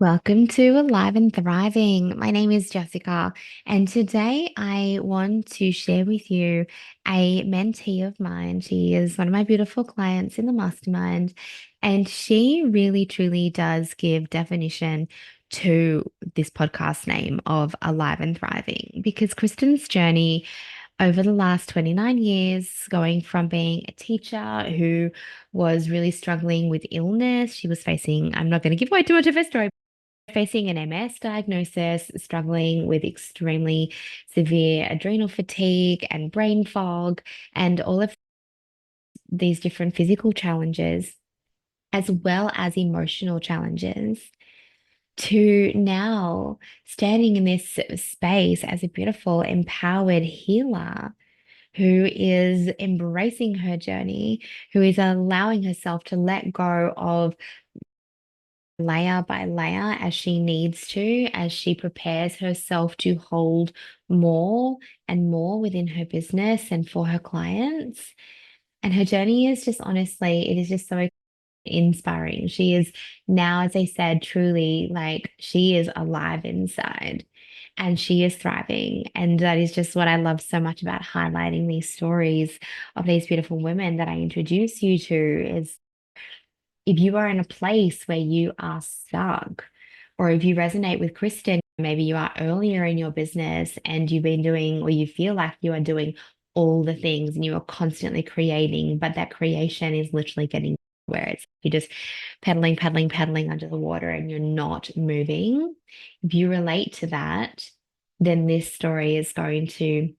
Welcome to Alive and Thriving. My name is Jessica, and today I want to share with you a mentee of mine. She is one of my beautiful clients in the Mastermind, and she really truly does give definition to this podcast name of Alive and Thriving because Kristen's journey over the last 29 years, going from being a teacher who was really struggling with illness, she was facing, I'm not going to give away too much of her story, facing an MS diagnosis, struggling with extremely severe adrenal fatigue and brain fog, and all of these different physical challenges, as well as emotional challenges, to now standing in this space as a beautiful, empowered healer who is embracing her journey, who is allowing herself to let go of layer by layer as she needs to, as she prepares herself to hold more and more within her business and for her clients. And her journey is just honestly, it is just so inspiring. She is now, as I said, truly like she is alive inside and she is thriving. And that is just what I love so much about highlighting these stories of these beautiful women that I introduce you to is if you are in a place where you are stuck, or if you resonate with Kristen, maybe you are earlier in your business and you've been doing, or you feel like you are doing all the things and you are constantly creating, but that creation is literally getting where it's you're just pedaling, pedaling, pedaling under the water and you're not moving. If you relate to that, then this story is going to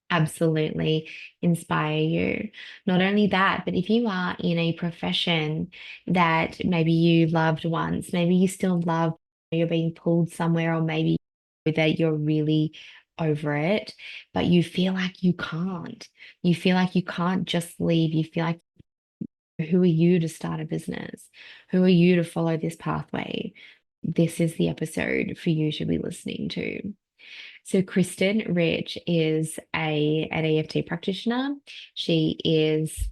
absolutely inspire you. Not only that, but if you are in a profession that maybe you loved once, maybe you still love, you're being pulled somewhere, or maybe that you're really over it, but you feel like you can't. You feel like you can't just leave. You feel like, who are you to start a business? Who are you to follow this pathway? This is the episode for you to be listening to. So Kristen Rich is an EFT practitioner. She is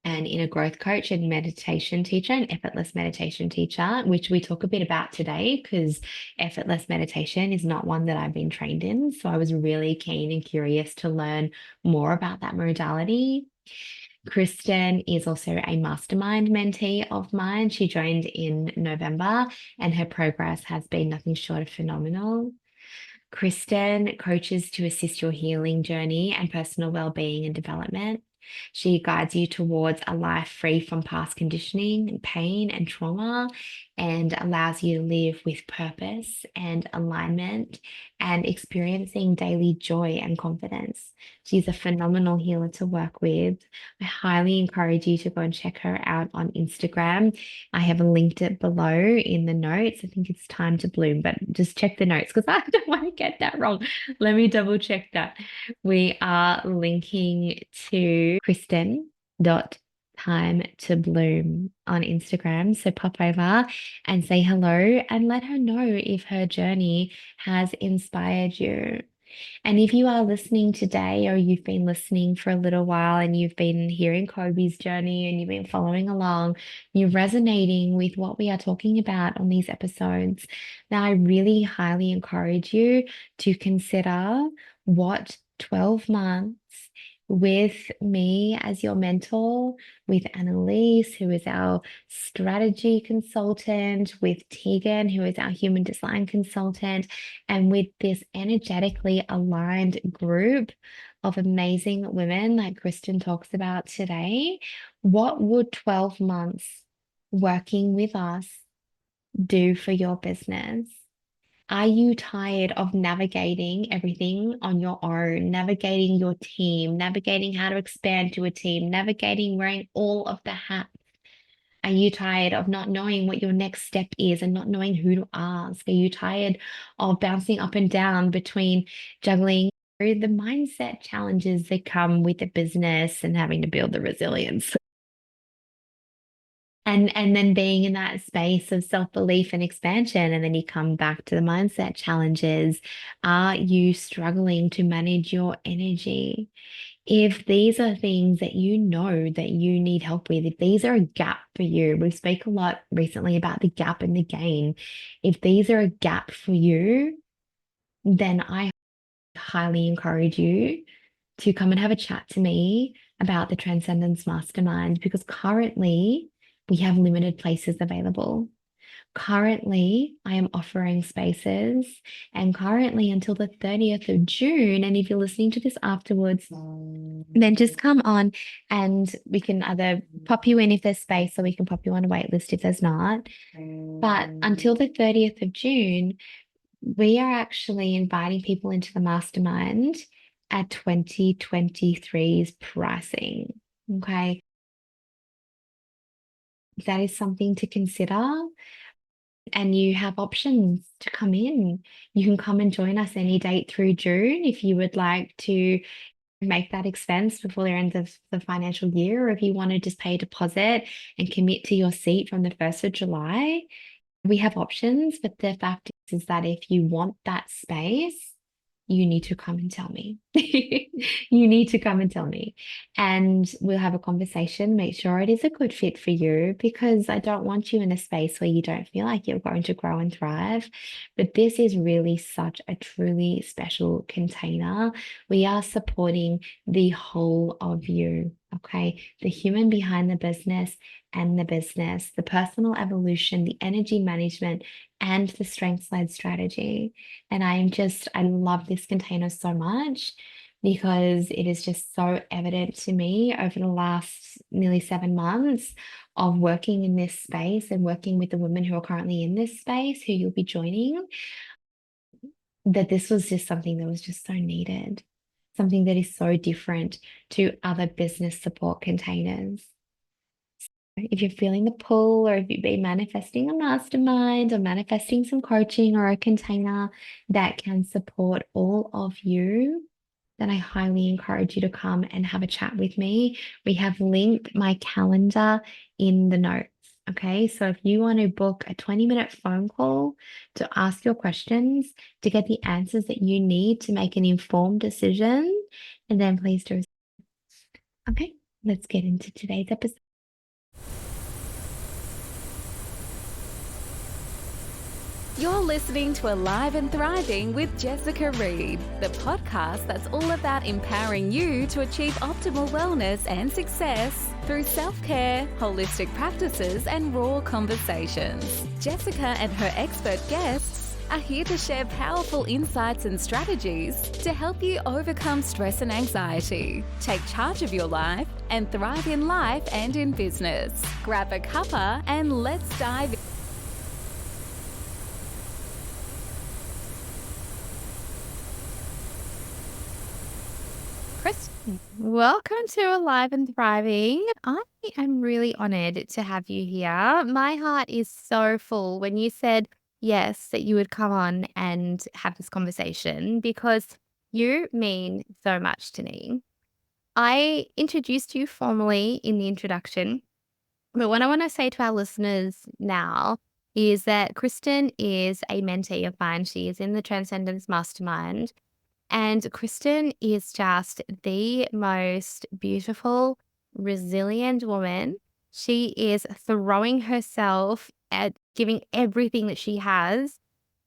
an inner growth coach and meditation teacher, an effortless meditation teacher, which we talk a bit about today because effortless meditation is not one that I've been trained in. So I was really keen and curious to learn more about that modality. Kristen is also a mastermind mentee of mine. She joined in November and her progress has been nothing short of phenomenal. Kristen coaches to assist your healing journey and personal well-being and development. She guides you towards a life free from past conditioning, pain, and trauma, and allows you to live with purpose and alignment and experiencing daily joy and confidence. She's a phenomenal healer to work with. I highly encourage you to go and check her out on Instagram. I have linked it below in the notes. I think it's Time to Bloom, but just check the notes because I don't want to get that wrong. Let me double check that. We are linking to Kristen dot Time to Bloom on Instagram. So pop over and say hello and let her know if her journey has inspired you. And if you are listening today, or you've been listening for a little while and you've been hearing Kobe's journey and you've been following along, you're resonating with what we are talking about on these episodes, now I really highly encourage you to consider what 12 months with me as your mentor, with Annalise, who is our strategy consultant, with Tegan, who is our human design consultant, and with this energetically aligned group of amazing women like Kristen talks about today. What would 12 months working with us do for your business? Are you tired of navigating everything on your own, navigating your team, navigating how to expand to a team, navigating wearing all of the hats? Are you tired of not knowing what your next step is and not knowing who to ask? Are you tired of bouncing up and down between juggling the mindset challenges that come with a business and having to build the resilience? And then being in that space of self-belief and expansion, and then you come back to the mindset challenges. Are you struggling to manage your energy? If these are things that you know that you need help with, if these are a gap for you, we speak a lot recently about the gap and the gain. If these are a gap for you, then I highly encourage you to come and have a chat to me about the Transcendence Mastermind because currently we have limited places available. Currently, I am offering spaces, and currently until the 30th of June. And if you're listening to this afterwards, then just come on and we can either pop you in if there's space, or we can pop you on a wait list if there's not. But until the 30th of June, we are actually inviting people into the mastermind at 2023's pricing. Okay. That is something to consider. And you have options to come in. You can come and join us any date through June if you would like to make that expense before the end of the financial year, or if you want to just pay a deposit and commit to your seat from the 1st of July. We have options, but the fact is that if you want that space, you need to come and tell me. You need to come and tell me. And we'll have a conversation, make sure it is a good fit for you, because I don't want you in a space where you don't feel like you're going to grow and thrive. But this is really such a truly special container. We are supporting the whole of you, okay? The human behind the business and the business, the personal evolution, the energy management, and the strengths-led strategy. And I love this container so much because it is just so evident to me over the last nearly 7 months of working in this space and working with the women who are currently in this space, who you'll be joining, that this was just something that was just so needed, something that is so different to other business support containers. If you're feeling the pull, or if you've been manifesting a mastermind or manifesting some coaching or a container that can support all of you, then I highly encourage you to come and have a chat with me. We have linked my calendar in the notes. Okay, so if you want to book a 20-minute phone call to ask your questions, to get the answers that you need to make an informed decision, and then please do. Okay, let's get into today's episode. You're listening to Alive and Thriving with Jessica Reid, the podcast that's all about empowering you to achieve optimal wellness and success through self-care, holistic practices, and raw conversations. Jessica and her expert guests are here to share powerful insights and strategies to help you overcome stress and anxiety, take charge of your life, and thrive in life and in business. Grab a cuppa and let's dive in. Kristen, welcome to Alive and Thriving. I am really honored to have you here. My heart is so full when you said yes, that you would come on and have this conversation, because you mean so much to me. I introduced you formally in the introduction, but what I want to say to our listeners now is that Kristen is a mentee of mine. She is in the Transcendence Mastermind. And Kristen is just the most beautiful, resilient woman. She is throwing herself at giving everything that she has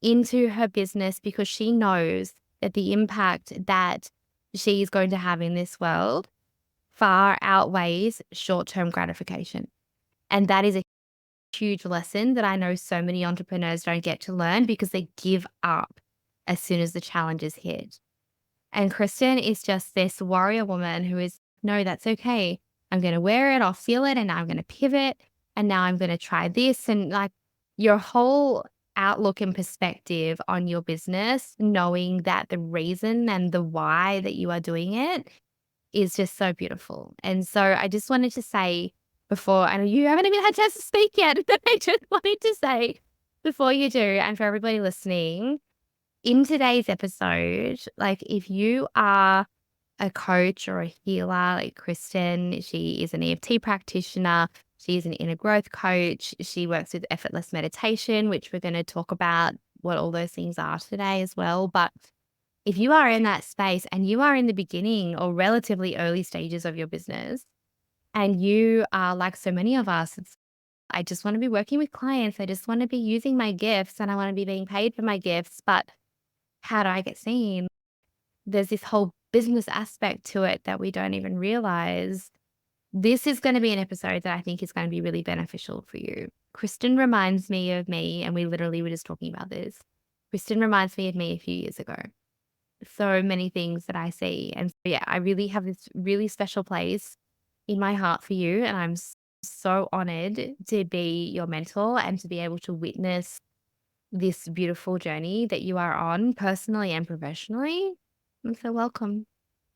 into her business, because she knows that the impact that she is going to have in this world far outweighs short-term gratification. And that is a huge lesson that I know so many entrepreneurs don't get to learn, because they give up as soon as the challenges hit. And Kristen is just this warrior woman who is, no, that's okay. I'm going to wear it. I'll feel it. And now I'm going to pivot. And now I'm going to try this. And like, your whole outlook and perspective on your business, knowing that the reason and the why that you are doing it is just so beautiful. And so I just wanted to say before, I know you haven't even had a chance to speak yet, but I just wanted to say before you do, and for everybody listening, in today's episode, like, if you are a coach or a healer like Kristen, she is an EFT practitioner, she is an inner growth coach, she works with effortless meditation, which we're going to talk about what all those things are today as well. But if you are in that space and you are in the beginning or relatively early stages of your business, and you are like so many of us, it's, I just want to be working with clients. I just want to be using my gifts and I want to be being paid for my gifts. But how do I get seen? There's this whole business aspect to it that we don't even realize. This is going to be an episode that I think is going to be really beneficial for you. Kristen reminds me of me, and we literally were just talking about this. Kristen reminds me of me a few years ago. So many things that I see. And so, yeah, I really have this really special place in my heart for you. And I'm so honored to be your mentor and to be able to witness this beautiful journey that you are on personally and professionally. And so, welcome.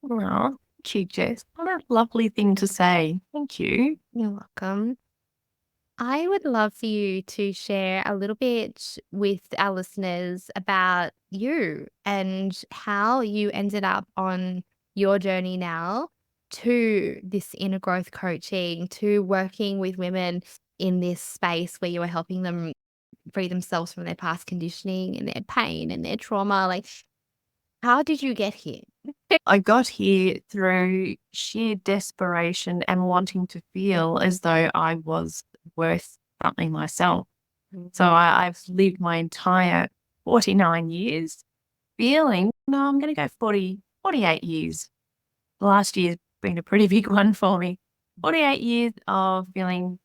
Oh, thank you, Jess. What a lovely thing to say. Thank you. You're welcome. I would love for you to share a little bit with our listeners about you and how you ended up on your journey now to this inner growth coaching, to working with women in this space where you are helping them free themselves from their past conditioning and their pain and their trauma. Like, how did you get here? I got here through sheer desperation and wanting to feel as though I was worth something myself. So I've lived my entire 49 years feeling, no, I'm going to go 48 years. The last year's been a pretty big one for me. 48 years of feeling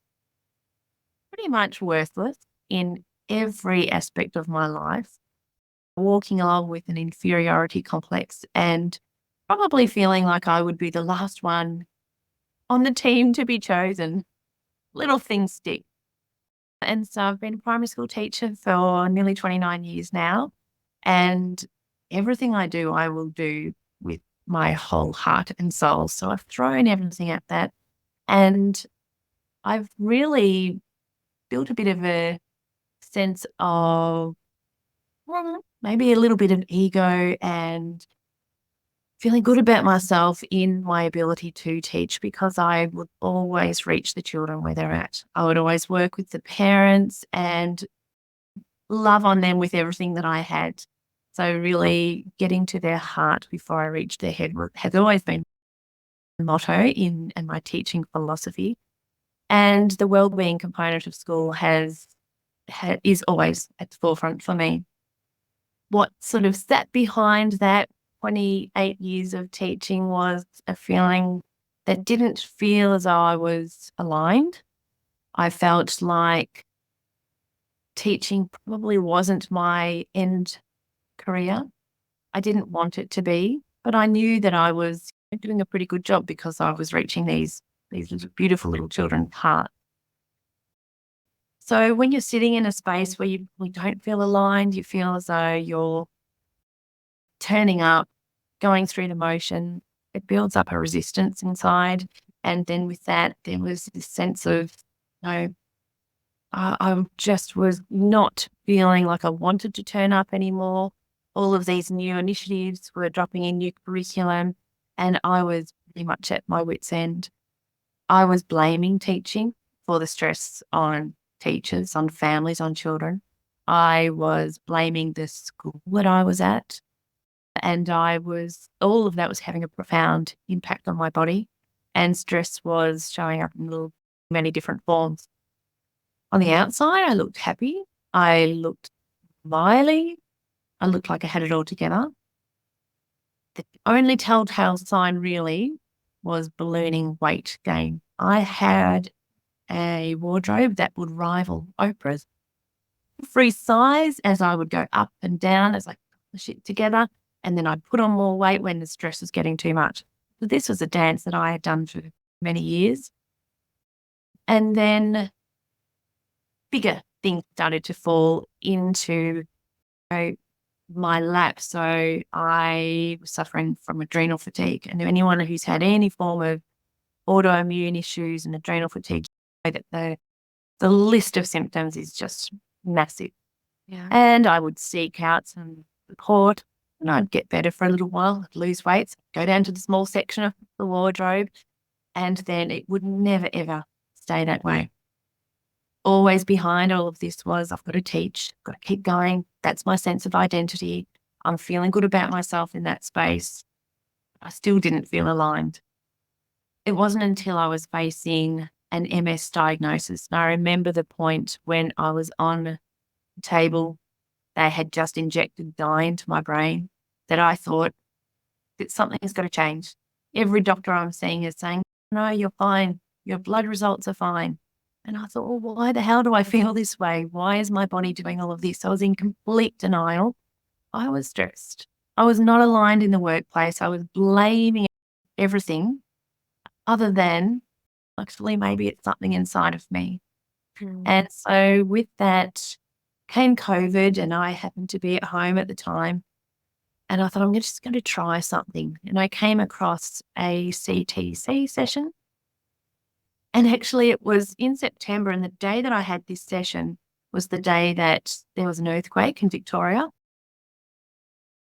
pretty much worthless in every aspect of my life, walking along with an inferiority complex and probably feeling like I would be the last one on the team to be chosen. Little things stick. And so I've been a primary school teacher for nearly 29 years now. And everything I do, I will do with my whole heart and soul. So I've thrown everything at that. And I've really built a bit of a sense of maybe a little bit of ego and feeling good about myself in my ability to teach, because I would always reach the children where they're at. I would always work with the parents and love on them with everything that I had. So really getting to their heart before I reach their head has always been the motto in my teaching philosophy. And the wellbeing component of school is always at the forefront for me. What sort of sat behind that 28 years of teaching was a feeling that didn't feel as though I was aligned. I felt like teaching probably wasn't my end career. I didn't want it to be, but I knew that I was doing a pretty good job because I was reaching these beautiful little children's hearts. So when you're sitting in a space where you don't feel aligned, you feel as though you're turning up, going through the motion, it builds up a resistance inside. And then with that, there was this sense of, I just was not feeling like I wanted to turn up anymore. All of these new initiatives were dropping in new curriculum, and I was pretty much at my wit's end. I was blaming teaching for the stress on teachers, on families, on children. I was blaming the school that I was at. And all of that was having a profound impact on my body, and stress was showing up in many different forms. On the outside, I looked happy. I looked smiley. I looked like I had it all together. The only telltale sign really was ballooning weight gain. I had a wardrobe that would rival Oprah's. Free size as I would go up and down as I put the shit together. And then I'd put on more weight when the stress was getting too much. So this was a dance that I had done for many years. And then bigger things started to fall into my lap. So I was suffering from adrenal fatigue. And anyone who's had any form of autoimmune issues and adrenal fatigue, know that the list of symptoms is just massive. Yeah. And I would seek out some support. And I'd get better for a little while, I'd lose weight, go down to the small section of the wardrobe, and then it would never, ever stay that way. Always behind all of this was, I've got to teach, I've got to keep going. That's my sense of identity. I'm feeling good about myself in that space. I still didn't feel aligned. It wasn't until I was facing an MS diagnosis. And I remember the point when I was on the table, they had just injected dye into my brain, that I thought that something has got to change. Every doctor I'm seeing is saying, no, you're fine. Your blood results are fine. And I thought, well, why the hell do I feel this way? Why is my body doing all of this? I was in complete denial. I was stressed. I was not aligned in the workplace. I was blaming everything other than actually maybe it's something inside of me. And so with that came COVID, and I happened to be at home at the time. And I thought, I'm just going to try something. And I came across a CTC session. And actually, it was in September. And the day that I had this session was the day that there was an earthquake in Victoria.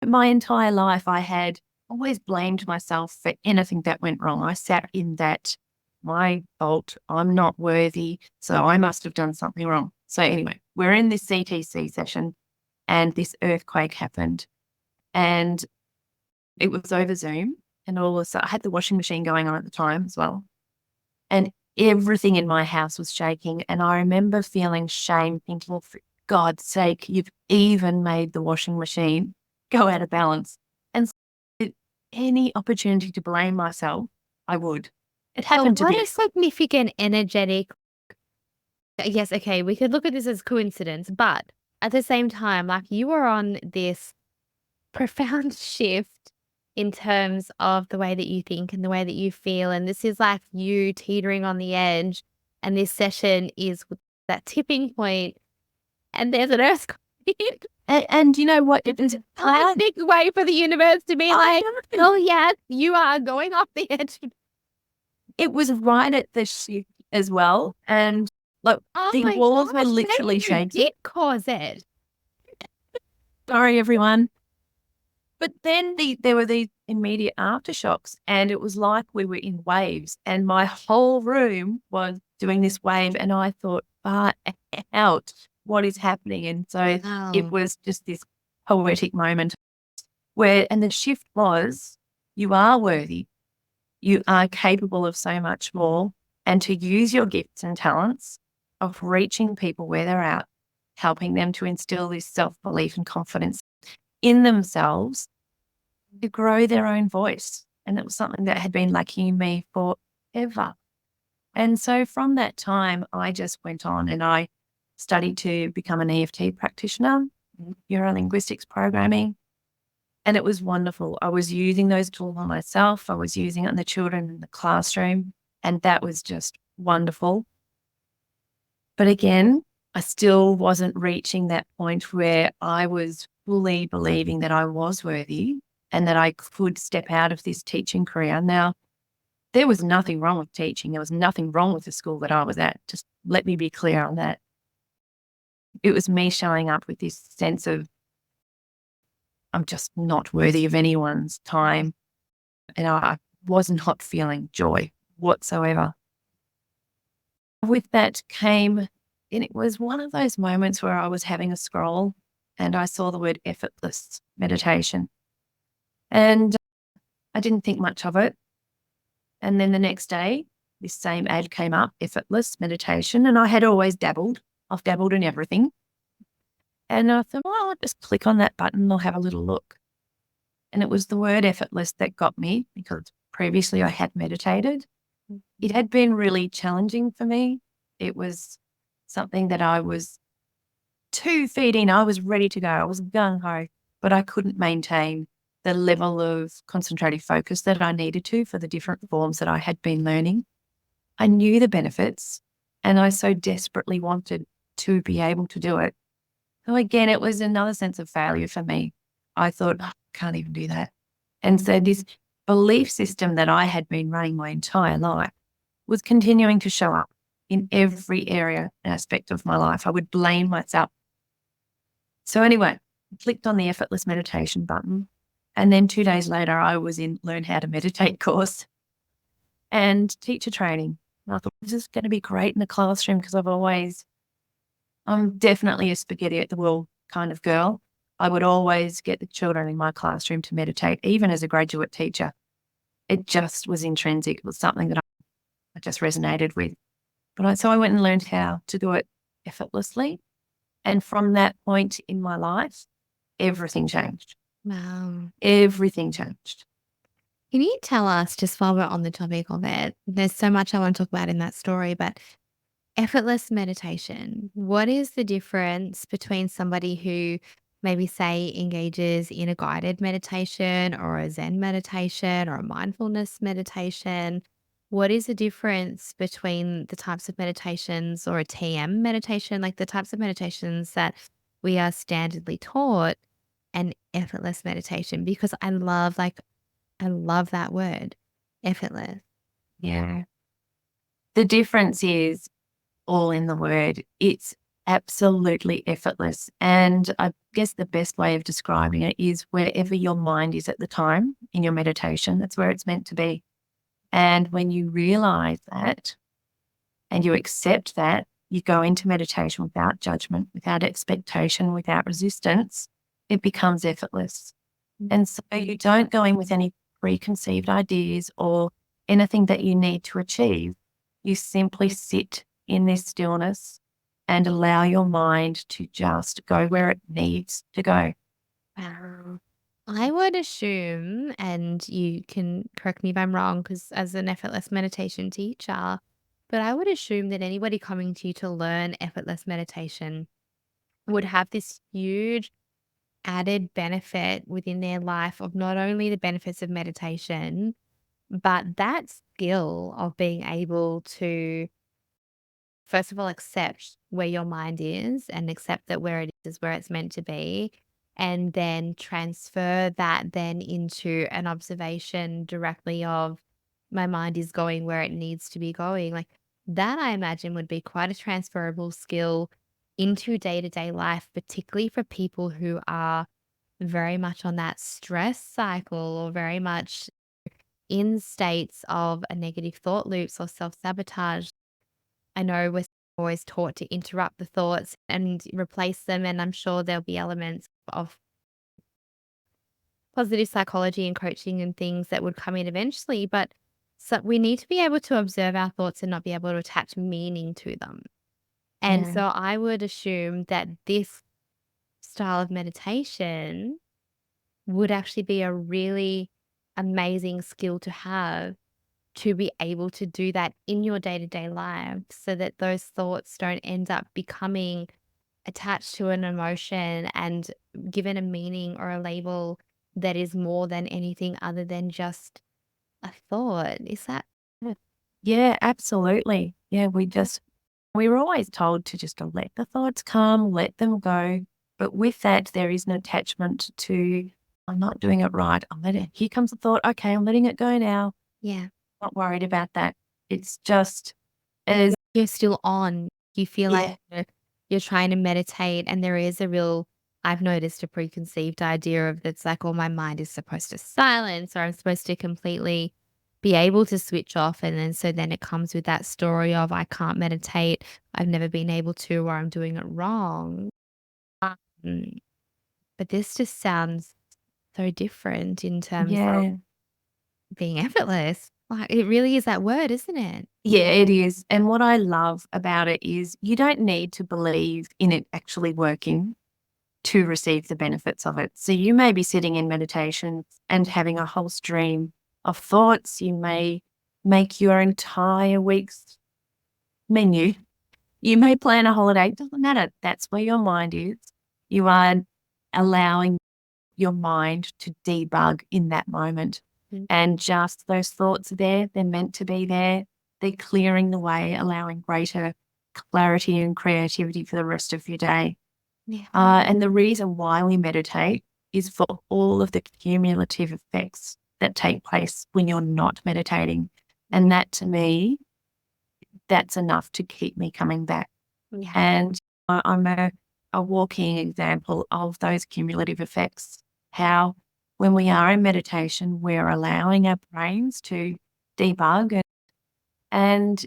My entire life, I had always blamed myself for anything that went wrong. I sat in that, my fault, I'm not worthy, so I must have done something wrong. So anyway, we're in this CTC session, and this earthquake happened. And it was over Zoom, and all of a sudden I had the washing machine going on at the time as well. And everything in my house was shaking. And I remember feeling shame, thinking, well, for God's sake, you've even made the washing machine go out of balance. And so any opportunity to blame myself, I would. It happened to What be. a significant energetic. Yes, okay, we could look at this as coincidence, but at the same time, like you were on this profound shift in terms of the way that you think and the way that you feel. And this is like you teetering on the edge. And this session is that tipping point, and there's an earthquake. And you know what? It was a Classic way for the universe to be like, oh, yes, you are going off the edge. It was right at the shift as well. And like the my walls were gosh, literally maybe you shaking. did cause it. Sorry, everyone. But then there were these immediate aftershocks, and it was like we were in waves, and my whole room was doing this wave, and I thought, far out, what is happening? And so it was just this poetic moment and the shift was, you are worthy, you are capable of so much more, and to use your gifts and talents of reaching people where they're at, helping them to instill this self-belief and confidence in themselves to grow their own voice. And it was something that had been lacking in me forever. And so from that time, I just went on and I studied to become an EFT practitioner, neuro-linguistics programming. And it was wonderful. I was using those tools on myself. I was using it on the children in the classroom. And that was just wonderful. But again, I still wasn't reaching that point where I was fully believing that I was worthy and that I could step out of this teaching career. Now, there was nothing wrong with teaching. There was nothing wrong with the school that I was at. Just let me be clear on that. It was me showing up with this sense of, I'm just not worthy of anyone's time. And I was not feeling joy whatsoever. With that came, and it was one of those moments where I was having a scroll and I saw the word effortless meditation. And I didn't think much of it. And then the next day, this same ad came up, effortless meditation. And I had always dabbled. I've dabbled in everything. And I thought, well, I'll just click on that button and I'll have a little look. And it was the word effortless that got me, because previously I had meditated. It had been really challenging for me. It was something that I was 2 feet in. I was ready to go. I was gung-ho, but I couldn't maintain the level of concentrated focus that I needed to for the different forms that I had been learning. I knew the benefits and I so desperately wanted to be able to do it. So again, it was another sense of failure for me. I thought, oh, I can't even do that. And so this belief system that I had been running my entire life was continuing to show up in every area and aspect of my life. I would blame myself. So anyway, I clicked on the effortless meditation button. And then 2 days later, I was in Learn How to Meditate course and teacher training. And I thought, this is going to be great in the classroom, because I'm definitely a spaghetti at the wall kind of girl. I would always get the children in my classroom to meditate, even as a graduate teacher. It just was intrinsic. It was something that I just resonated with. So I went and learned how to do it effortlessly. And from that point in my life, everything changed. Wow. Everything changed. Can you tell us, just while we're on the topic of it, there's so much I want to talk about in that story, but effortless meditation, what is the difference between somebody who maybe, say, engages in a guided meditation or a Zen meditation or a mindfulness meditation? What is the difference between the types of meditations or a TM meditation, like the types of meditations that we are standardly taught, and effortless meditation? Because I love that word, effortless. Yeah. The difference is all in the word. It's absolutely effortless. And I guess the best way of describing it is wherever your mind is at the time in your meditation, that's where it's meant to be. And when you realize that and you accept that, you go into meditation without judgment, without expectation, without resistance, it becomes effortless. And so you don't go in with any preconceived ideas or anything that you need to achieve. You simply sit in this stillness and allow your mind to just go where it needs to go. Wow. I would assume, and you can correct me if I'm wrong, because as an effortless meditation teacher, but I would assume that anybody coming to you to learn effortless meditation would have this huge added benefit within their life of not only the benefits of meditation, but that skill of being able to, first of all, accept where your mind is and accept that where it is where it's meant to be. And then transfer that then into an observation directly of my mind is going where it needs to be going. Like that, I imagine, would be quite a transferable skill into day to day life, particularly for people who are very much on that stress cycle or very much in states of a negative thought loops or self sabotage. I know we're always taught to interrupt the thoughts and replace them. And I'm sure there'll be elements of positive psychology and coaching and things that would come in eventually. But so we need to be able to observe our thoughts and not be able to attach meaning to them. And Yeah. so I would assume that this style of meditation would actually be a really amazing skill to have, to be able to do that in your day to day life so that those thoughts don't end up becoming attached to an emotion and given a meaning or a label that is more than anything other than just a thought. Is that? Yeah, absolutely. Yeah, we were always told to just let the thoughts come, let them go. But with that, there is an attachment to, I'm not doing it right. Here comes the thought. Okay, I'm letting it go now. Yeah. Not worried about that. It's just as, You're still on. You feel like yeah, you're trying to meditate, and there is a real, I've noticed a preconceived idea of that's like, oh, my mind is supposed to silence, or I'm supposed to completely be able to switch off. And then so then it comes with that story of I can't meditate, I've never been able to, or I'm doing it wrong. Mm, But this just sounds so different in terms of yeah, being effortless. Like it really is that word, isn't it? yeah, it is. And what I love about it is you don't need to believe in it actually working to receive the benefits of it. So you may be sitting in meditation and having a whole stream of thoughts. You may make your entire week's menu. You may plan a holiday. It doesn't matter. That's where your mind is. You are allowing your mind to debug in that moment. Mm. And just those thoughts are there. They're meant to be there. They're clearing the way, allowing greater clarity and creativity for the rest of your day. Yeah. And the reason why we meditate is for all of the cumulative effects that take place when you're not meditating. And that to me, that's enough to keep me coming back. Yeah. And I'm a walking example of those cumulative effects. How when we are in meditation, we're allowing our brains to debug and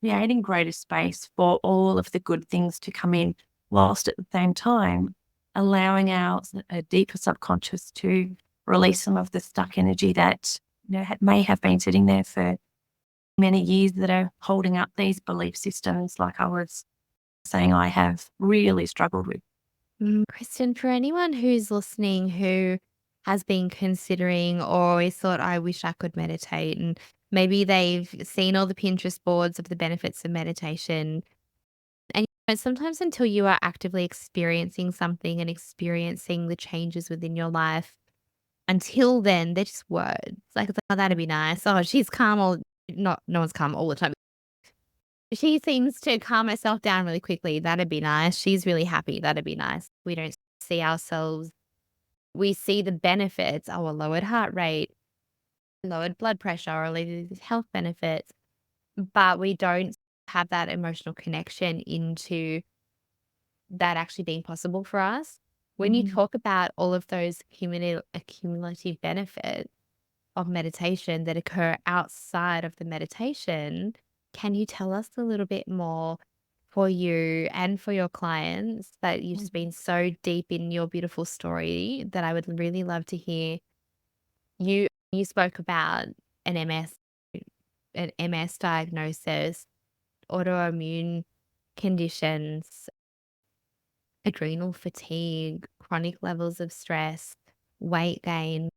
creating greater space for all of the good things to come in, whilst at the same time allowing our deeper subconscious to release some of the stuck energy that may have been sitting there for many years that are holding up these belief systems, like I was saying I have really struggled with. Kristen, for anyone who's listening who has been considering or always thought, I wish I could meditate, and maybe they've seen all the Pinterest boards of the benefits of meditation. And sometimes until you are actively experiencing something and experiencing the changes within your life, until then, they're just words. Like, it's like, oh, that'd be nice. Oh, she's calm all, not, no one's calm all the time. She seems to calm herself down really quickly. That'd be nice. She's really happy. That'd be nice. We don't see ourselves. We see the benefits. Oh, a lowered heart rate, lowered blood pressure, or these health benefits, but we don't have that emotional connection into that actually being possible for us. When you talk about all of those accumulative benefits of meditation that occur outside of the meditation, can you tell us a little bit more for you and for your clients that you've just been so deep in your beautiful story that I would really love to hear? You spoke about an MS, an MS diagnosis, autoimmune conditions, adrenal fatigue, chronic levels of stress, weight gain.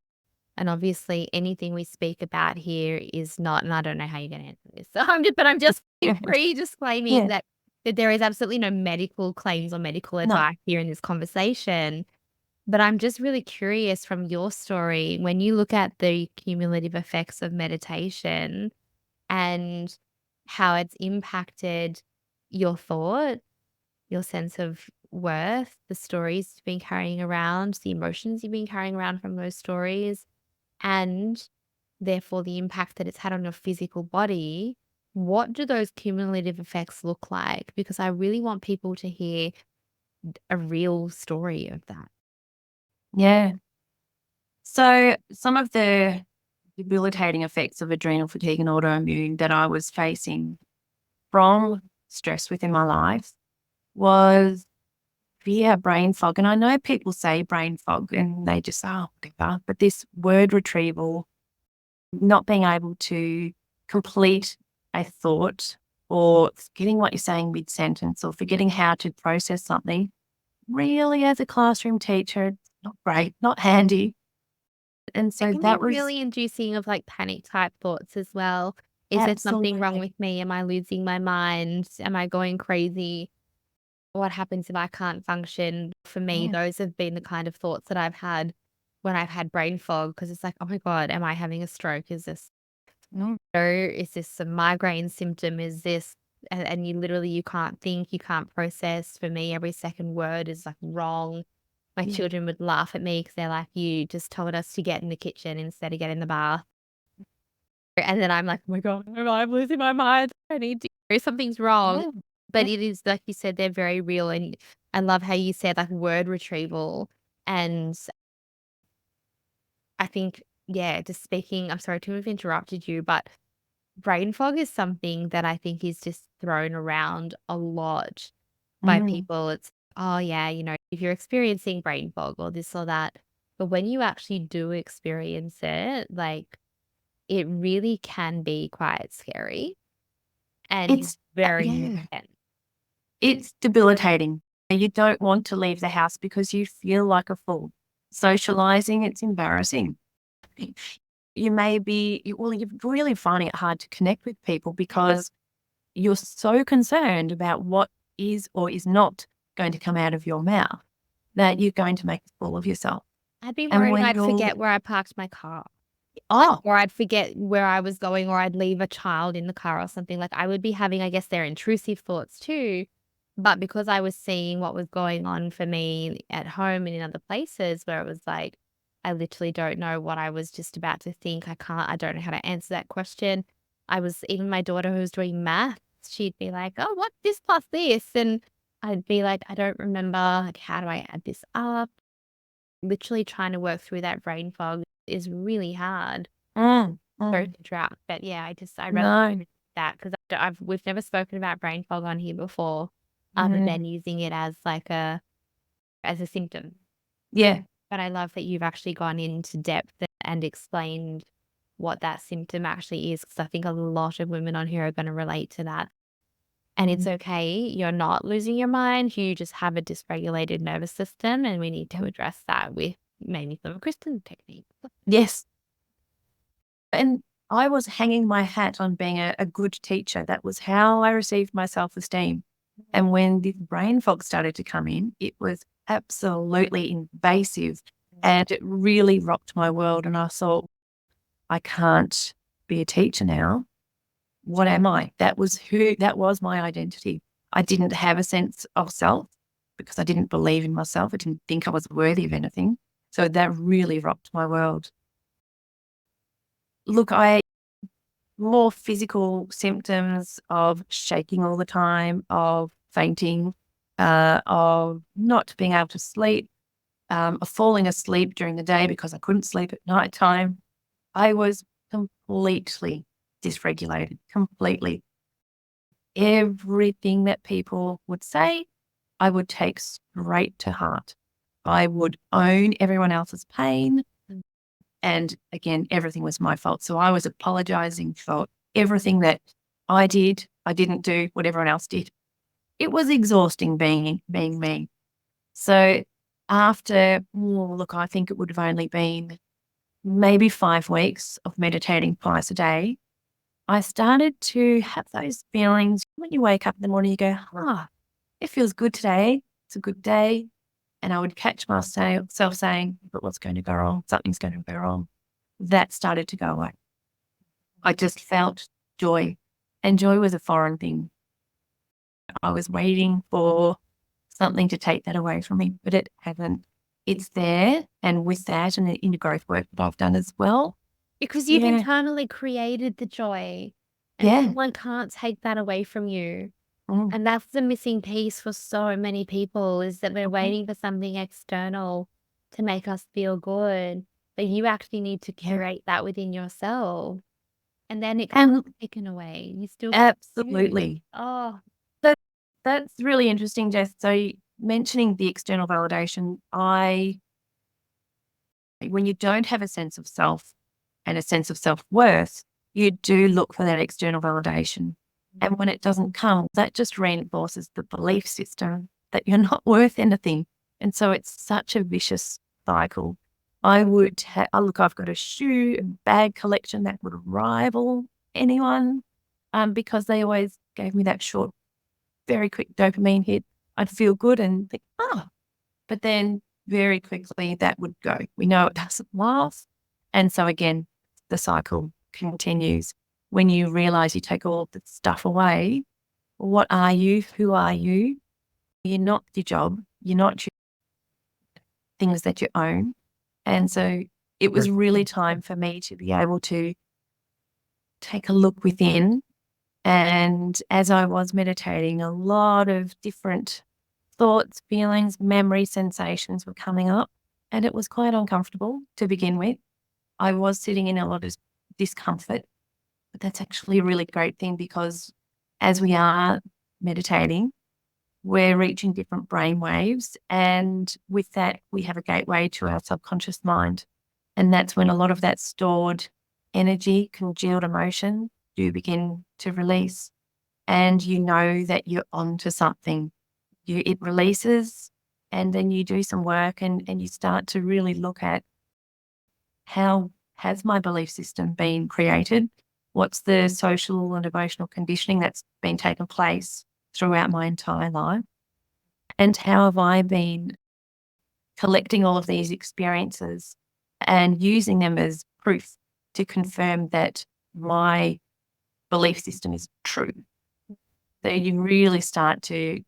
And obviously anything we speak about here is not, and I don't know how you're going to answer this. So I'm just pre-disclaiming Yeah. that there is absolutely no medical claims or medical No. advice here in this conversation. But I'm just really curious from your story, when you look at the cumulative effects of meditation and how it's impacted your thought, your sense of worth, the stories you've been carrying around, the emotions you've been carrying around from those stories, and therefore the impact that it's had on your physical body. What do those cumulative effects look like? Because I really want people to hear a real story of that. Yeah. So some of the debilitating effects of adrenal fatigue and autoimmune that I was facing from stress within my life was brain fog. And I know people say brain fog and they just say, oh, whatever. But this word retrieval, not being able to complete a thought or forgetting what you're saying mid-sentence or forgetting how to process something, really as a classroom teacher, not great, not handy. And It so can be that was really inducing of like panic type thoughts as well. Is there something wrong absolutely, with me? Am I losing my mind? Am I going crazy? What happens if I can't function? For me, yeah, those have been the kind of thoughts that I've had when I've had brain fog, because it's like, oh my God, am I having a stroke? Is this, mm, or is this a migraine symptom? Is this, and you literally, you can't think, you can't process. For me, every second word is like wrong. My yeah, children would laugh at me because they're like, you just told us to get in the kitchen instead of get in the bath. And then I'm like, oh my God, I'm losing my mind. I need to, something's wrong. yeah, But yeah. it is, like you said, they're very real. And I love how you said like word retrieval. And I think, yeah, just speaking, I'm sorry to have interrupted you, but brain fog is something that I think is just thrown around a lot by Mm. people. It's, oh, yeah, if you're experiencing brain fog or this or that. But when you actually do experience it, like it really can be quite scary and It's very yeah, intense. it's debilitating. You don't want to leave the house because you feel like a fool. Socializing, it's embarrassing. You may be, well, you're really finding it hard to connect with people because you're so concerned about what is or is not going to come out of your mouth that you're going to make a fool of yourself. I'd be And worried when I'd you're, forget where I parked my car. oh, Or I'd forget where I was going, or I'd leave a child in the car or something. Like I would be having, I guess, their intrusive thoughts too. But because I was seeing what was going on for me at home and in other places where it was like, I literally don't know what I was just about to think. I don't know how to answer that question. Even my daughter who was doing math, she'd be like, oh, what's this plus this? And I'd be like, I don't remember. Like, how do I add this up? Literally trying to work through that brain fog is really hard. mm, Sorry mm, to interrupt, but yeah, I'd rather no, that because we've never spoken about brain fog on here before, other mm, than using it as like as a symptom. Yeah. But I love that you've actually gone into depth and explained what that symptom actually is, because I think a lot of women on here are going to relate to that. And it's okay. You're not losing your mind. You just have a dysregulated nervous system, and we need to address that with maybe some Kristen techniques. Yes. And I was hanging my hat on being a good teacher. That was how I received my self-esteem. And when the brain fog started to come in, it was absolutely invasive and it really rocked my world. And I thought, I can't be a teacher now. What am I? That was my identity. I didn't have a sense of self because I didn't believe in myself. I didn't think I was worthy of anything. So that really rocked my world. Look, more physical symptoms of shaking all the time, of fainting, of not being able to sleep, of falling asleep during the day because I couldn't sleep at night time. I was completely dysregulated, completely. Everything that people would say, I would take straight to heart. I would own everyone else's pain. And again, everything was my fault. So I was apologizing for everything that I didn't do what everyone else did. It was exhausting being me. So after, look, I think it would have only been maybe 5 weeks of meditating twice a day, I started to have those feelings when you wake up in the morning, you go, it feels good today. It's a good day. And I would catch myself saying, but what's going to go wrong? Something's going to go wrong. That started to go away. I just felt joy. And joy was a foreign thing. I was waiting for something to take that away from me, but it hasn't. It's there. And with that and the inner growth work that I've done as well. Because you've internally created the joy. And someone can't take that away from you. And that's the missing piece for so many people, is that we're waiting for something external to make us feel good. But you actually need to curate that within yourself. And then it can't be taken away. You still absolutely. Oh, that's really interesting, Jess. So mentioning the external validation, when you don't have a sense of self and a sense of self-worth, you do look for that external validation. And when it doesn't come, that just reinforces the belief system that you're not worth anything. And so it's such a vicious cycle. Look, I've got a shoe and bag collection that would rival anyone because they always gave me that short, very quick dopamine hit. I'd feel good and think, but then very quickly that would go. We know it doesn't last. And so again, the cycle continues. When you realize you take all the stuff away, what are you? Who are you? You're not your job. You're not your things that you own. And so it was really time for me to be able to take a look within. And as I was meditating, a lot of different thoughts, feelings, memories, sensations were coming up. And it was quite uncomfortable to begin with. I was sitting in a lot of discomfort. But that's actually a really great thing, because as we are meditating, we're reaching different brain waves. And with that, we have a gateway to our subconscious mind. And that's when a lot of that stored energy, congealed emotion do begin to release. And you know that you're onto something. It releases, and then you do some work and you start to really look at, how has my belief system been created? What's the social and emotional conditioning that's been taking place throughout my entire life? And how have I been collecting all of these experiences and using them as proof to confirm that my belief system is true? So you really start to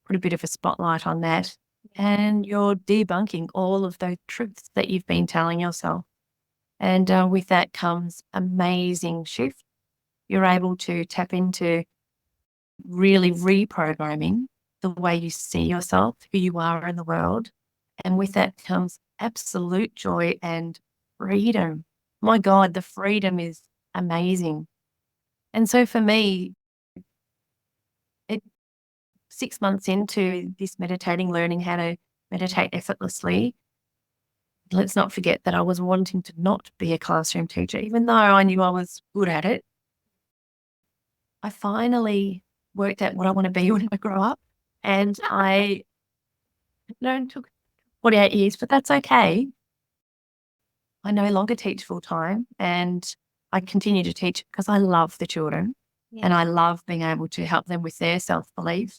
put a bit of a spotlight on that, and you're debunking all of those truths that you've been telling yourself. And with that comes amazing shift. You're able to tap into really reprogramming the way you see yourself, who you are in the world. And with that comes absolute joy and freedom. My God, the freedom is amazing. And so for me, it 6 months into this meditating, learning how to meditate effortlessly, let's not forget that I was wanting to not be a classroom teacher, even though I knew I was good at it. I finally worked out what I want to be when I grow up. And I know it took 48 years, but that's okay. I no longer teach full time, and I continue to teach because I love the children and I love being able to help them with their self-belief.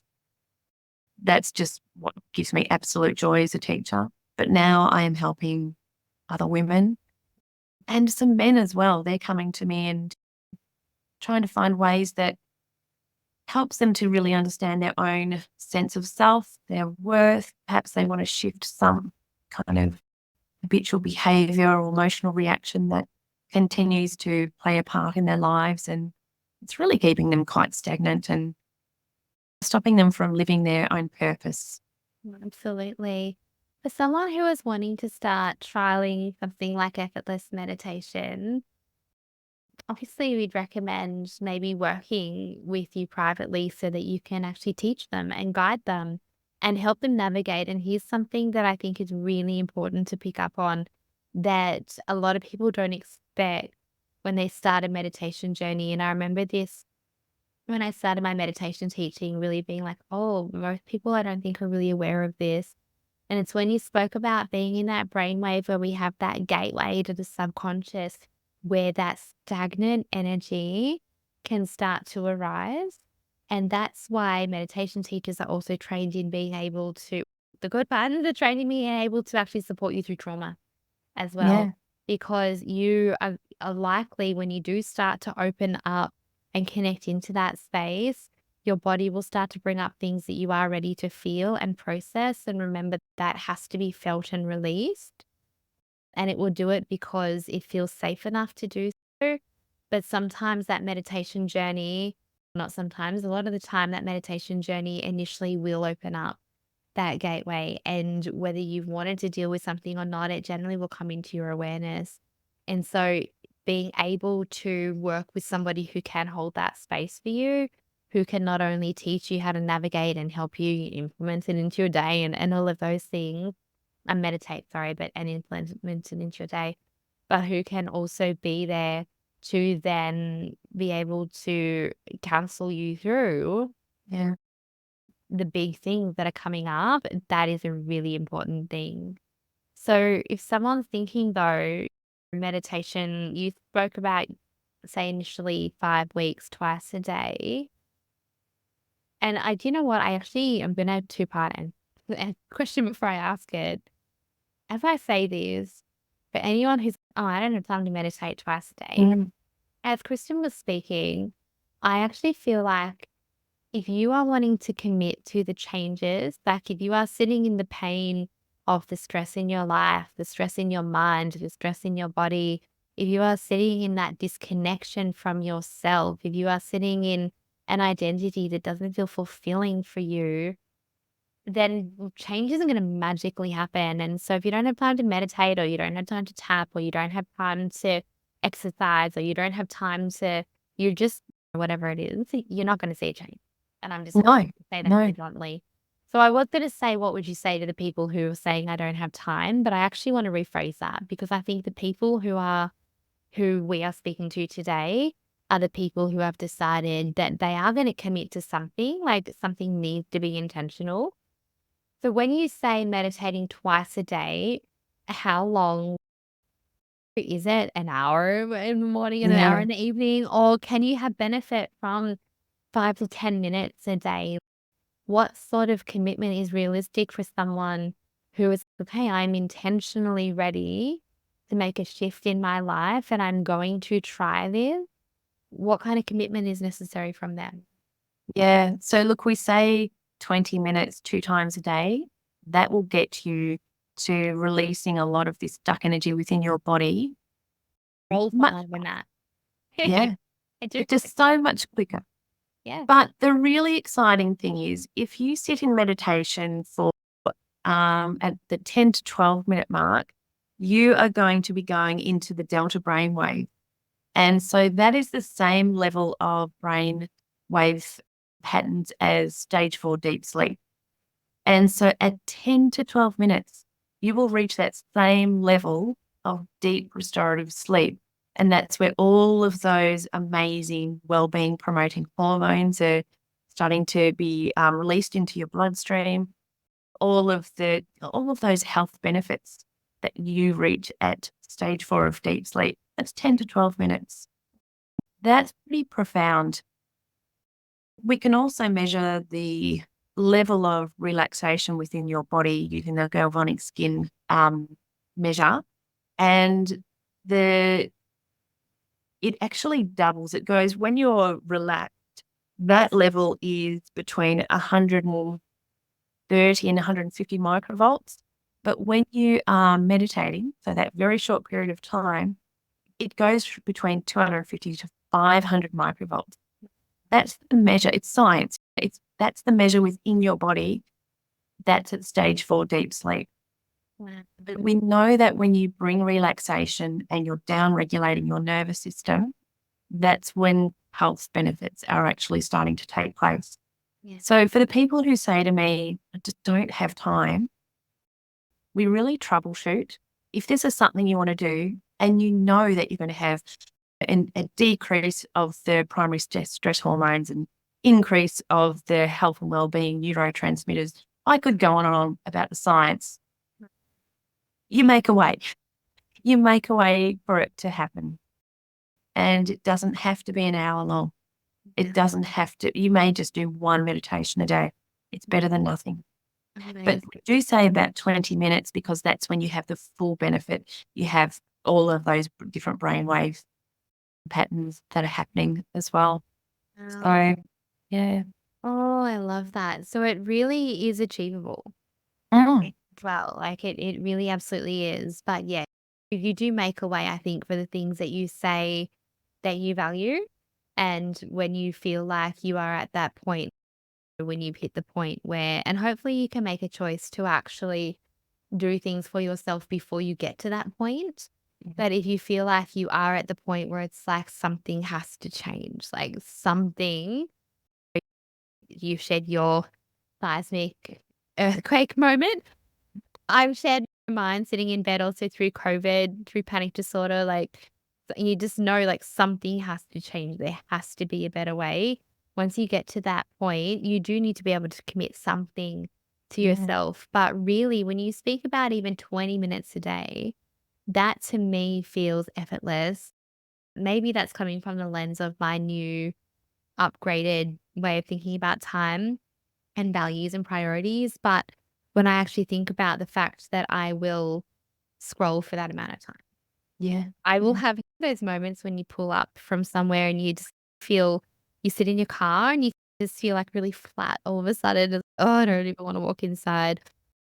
That's just what gives me absolute joy as a teacher. But now I am helping other women and some men as well. They're coming to me and trying to find ways that helps them to really understand their own sense of self, their worth. Perhaps they want to shift some kind of habitual behavior or emotional reaction that continues to play a part in their lives. And it's really keeping them quite stagnant and stopping them from living their own purpose. Absolutely. For someone who is wanting to start trialing something like effortless meditation, obviously we'd recommend maybe working with you privately so that you can actually teach them and guide them and help them navigate. And here's something that I think is really important to pick up on that a lot of people don't expect when they start a meditation journey. And I remember this when I started my meditation teaching, really being like, oh, most people I don't think are really aware of this. And it's when you spoke about being in that brainwave where we have that gateway to the subconscious, where that stagnant energy can start to arise. And that's why meditation teachers are also trained in being able to, the good part is they're trained in being able to actually support you through trauma as well. Yeah. Because you are likely, when you do start to open up and connect into that space, your body will start to bring up things that you are ready to feel and process. And remember, that has to be felt and released. And it will do it because it feels safe enough to do so. But sometimes that meditation journey, not sometimes, a lot of the time, that meditation journey initially will open up that gateway. And whether you've wanted to deal with something or not, it generally will come into your awareness. And so being able to work with somebody who can hold that space for you, who can not only teach you how to navigate and help you implement it into your day and all of those things, and meditate, sorry, but and implement it into your day, but who can also be there to then be able to counsel you through Yeah. the big things that are coming up. That is a really important thing. So if someone's thinking though, meditation, you spoke about, say, initially 5 weeks, twice a day. And do you know what? I'm going to have two-part and question before I ask it. As I say this, for anyone who's, oh, I don't have time to meditate twice a day. Mm. As Kristen was speaking, I actually feel like if you are wanting to commit to the changes, like if you are sitting in the pain of the stress in your life, the stress in your mind, the stress in your body, if you are sitting in that disconnection from yourself, if you are sitting in an identity that doesn't feel fulfilling for you, then change isn't going to magically happen. And so if you don't have time to meditate, or you don't have time to tap, or you don't have time to exercise, or you don't have time to, you're just, whatever it is, you're not going to see a change. And I'm just No, going to say that no. bluntly. So I was going to say, what would you say to the people who are saying, I don't have time? But I actually want to rephrase that, because I think the people who we are speaking to today are the people who have decided that they are going to commit to something, like something needs to be intentional. So when you say meditating twice a day, how long is it? An hour in the morning and an hour Yeah. in the evening? Or can you have benefit from 5 to 10 minutes a day? What sort of commitment is realistic for someone who is, okay, I'm intentionally ready to make a shift in my life and I'm going to try this? What kind of commitment is necessary from them? Yeah. So look, we say 20 minutes 2 times a day. That will get you to releasing a lot of this stuck energy within your body. Roll Much, fine with that. yeah. I do. It's just so much quicker. Yeah. But the really exciting thing is if you sit in meditation for at the 10 to 12-minute mark, you are going to be going into the delta brainwave. And so that is the same level of brain wave patterns as stage 4 deep sleep. And so at 10 to 12 minutes, you will reach that same level of deep restorative sleep. And that's where all of those amazing well-being promoting hormones are starting to be released into your bloodstream. All of those health benefits that you reach at stage 4 of deep sleep. That's 10 to 12 minutes. That's pretty profound. We can also measure the level of relaxation within your body using the galvanic skin measure, and it actually doubles. It goes when you're relaxed, that level is between 130 and 150 microvolts. But when you are meditating, so that very short period of time, it goes between 250 to 500 microvolts. That's the measure. It's science. That's the measure within your body. That's at stage 4 deep sleep. Wow. But we know that when you bring relaxation and you're down regulating your nervous system, that's when health benefits are actually starting to take place. Yeah. So for the people who say to me, I just don't have time, we really troubleshoot. If this is something you want to do and you know that you're going to have a decrease of the primary stress hormones and increase of the health and well-being neurotransmitters, I could go on and on about the science. You make a way. You make a way for it to happen. And it doesn't have to be an hour long. It doesn't have to. You may just do one meditation a day. It's better than nothing. Amazing. But we do say about 20 minutes because that's when you have the full benefit. You have all of those different brainwave patterns that are happening as well. So, yeah. Oh, I love that. So it really is achievable. Mm. Well, like it really absolutely is. But yeah, if you do make a way, I think, for the things that you say that you value, and when you feel like you are at that point, when you've hit the point where, and hopefully you can make a choice to actually do things for yourself before you get to that point. But if you feel like you are at the point where it's like something has to change, like something, you've shared your seismic earthquake moment. I've shared mine sitting in bed also through COVID, through panic disorder. Like, you just know like something has to change. There has to be a better way. Once you get to that point, you do need to be able to commit something to yourself. But really, when you speak about even 20 minutes a day, that to me feels effortless. Maybe that's coming from the lens of my new upgraded way of thinking about time and values and priorities. But when I actually think about the fact that I will scroll for that amount of time, Yeah. I will have those moments when you pull up from somewhere and you just feel, you sit in your car and you just feel like really flat all of a sudden. Oh, I don't even want to walk inside.